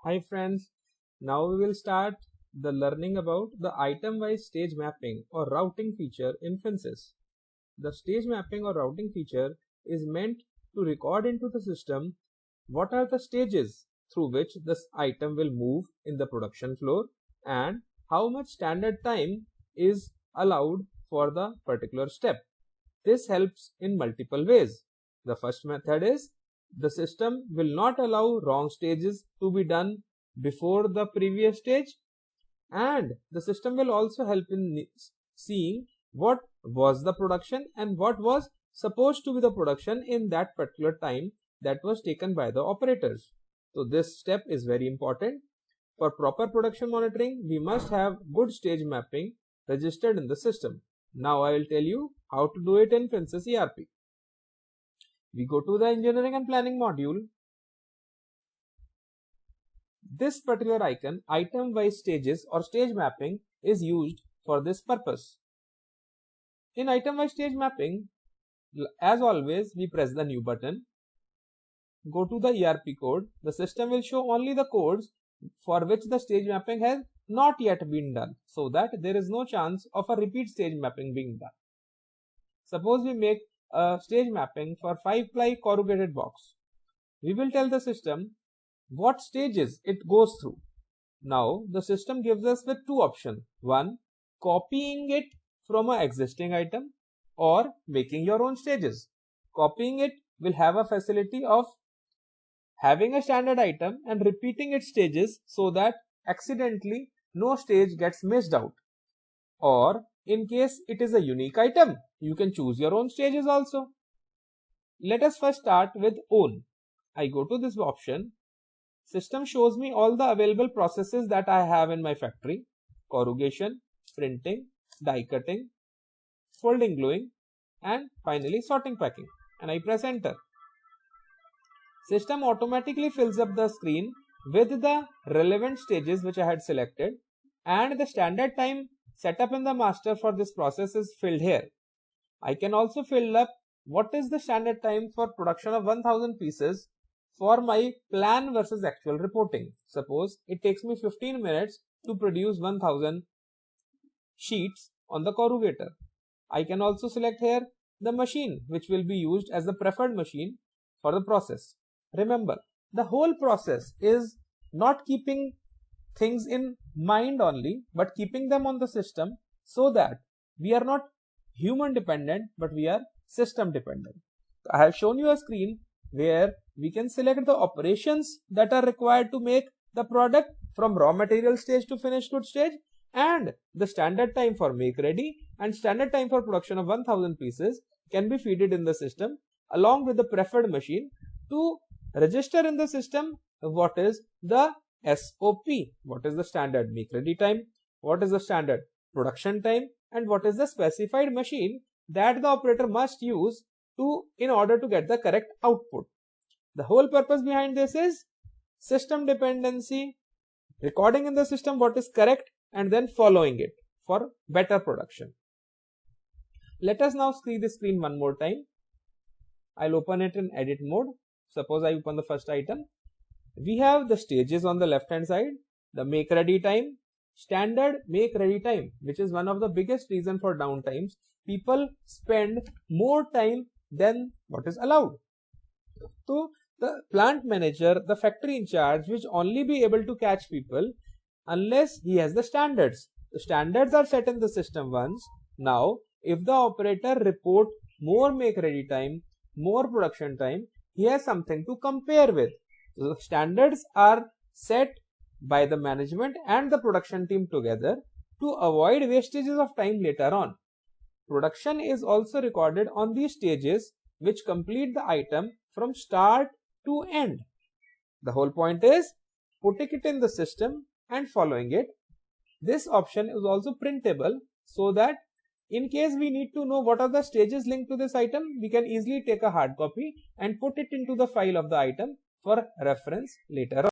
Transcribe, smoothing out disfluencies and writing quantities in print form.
Hi friends, now we will start the learning about the item-wise stage mapping or routing feature in Finsys. The stage mapping or routing feature is meant to record into the system what are the stages through which this item will move in the production floor and how much standard time is allowed for the particular step. This helps in multiple ways. The first method is the system will not allow wrong stages to be done before the previous stage, and the system will also help in seeing what was the production and what was supposed to be the production in that particular time that was taken by the operators. So this step is very important. For proper production monitoring, we must have good stage mapping registered in the system. Now I will tell you how to do it in Finsys ERP. We go to the engineering and planning module. This particular icon, item-wise stages or stage mapping, is used for this purpose. In item-wise stage mapping, as always, we press the new button. Go to the ERP code. The system will show only the codes for which the stage mapping has not yet been done, so that there is no chance of a repeat stage mapping being done. Suppose we make a stage mapping for 5-ply corrugated box. We will tell the system what stages it goes through. Now the system gives us with two options. One, copying it from an existing item, or making your own stages. Copying it will have a facility of having a standard item and repeating its stages so that accidentally no stage gets missed out. Or in case it is a unique item, you can choose your own stages also. Let us first start with own. I go to this option. System shows me all the available processes that I have in my factory: corrugation, printing, die cutting, folding gluing, and finally sorting packing. And I press enter. System automatically fills up the screen with the relevant stages which I had selected, and the standard time set up in the master for this process is filled here. I can also fill up what is the standard time for production of 1000 pieces for my plan versus actual reporting. Suppose it takes me 15 minutes to produce 1000 sheets on the corrugator. I can also select here the machine which will be used as the preferred machine for the process. Remember, the whole process is not keeping things in mind only, but keeping them on the system so that we are not human dependent, but we are system dependent. I have shown you a screen where we can select the operations that are required to make the product from raw material stage to finished good stage, and the standard time for make ready and standard time for production of 1000 pieces can be fed in the system along with the preferred machine to register in the system what is the SOP, what is the standard make ready time, what is the standard production time, and what is the specified machine that the operator must use in order to get the correct output. The whole purpose behind this is system dependency, recording in the system what is correct and then following it for better production. Let us now see the screen one more time. I'll open it in edit mode. Suppose I open the first item. We have the stages on the left hand side, the make ready time, standard make ready time, which is one of the biggest reason for downtimes. People spend more time than what is allowed. So the plant manager, the factory in charge, will only be able to catch people unless he has the standards. The standards are set in the system once. Now, if the operator report more make ready time, more production time, he has something to compare with. The standards are set by the management and the production team together to avoid wastages of time later on. Production is also recorded on these stages which complete the item from start to end. The whole point is putting it in the system and following it. This option is also printable so that in case we need to know what are the stages linked to this item, we can easily take a hard copy and put it into the file of the item for reference later on.